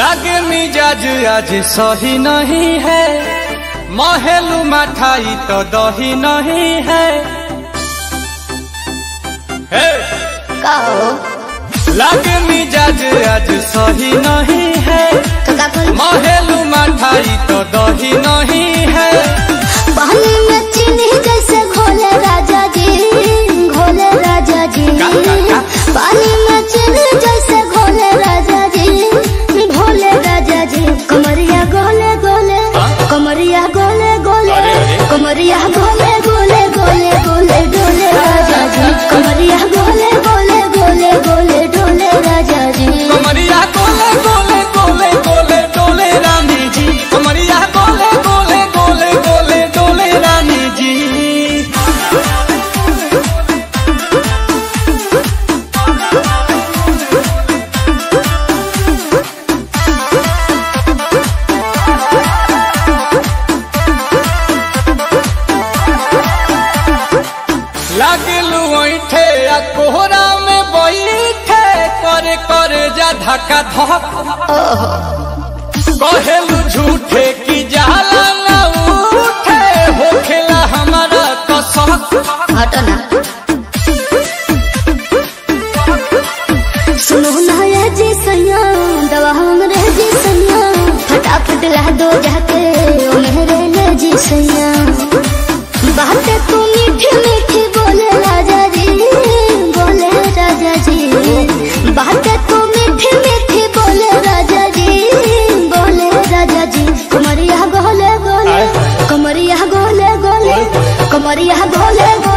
लागे मिजाज आज सही नहीं है, महलू मठाई तो दही नहीं है। लागे मिजाज आज सही नहीं है, महलू मठाई तो दही नहीं है। पानी में चीनी जैसे घोले राजा जी, घोले राजा जी। पानी में चीनी जैसे घोले राजा जी, घोले राजा जी। कमरिया गोले गोले, कमरिया गोले गोले, कमरिया गोले गोले गोले गोले डोले राजा जी। कमरिया गोले गोले गोले गोले डोले राजा जी। कमरिया गोले गोले गोले गोले डोले रानी जी। कमरिया गोले गोले गोले गोले डोले रानी जी। लागलू ऐठे आ कोहरा में बैठे, करे करे जा धक्का धक। कहेलू झूठे की जाला ना उठे, होखेला हमारा कसक। हटना सुनो ना ये जी सैया, दवा हमरे जी सैया। फटाफट ला दो जाके ओ मेरे ले जी सैया। बातें तू मीठी मीठी बोले राजा जी, बोले राजा जी। बातें तू मीठी मीठी बोले राजा जी, बोले राजा जी। कमरिया गोले गोले, कमरिया गोले गोले, कमरिया गोले गोले।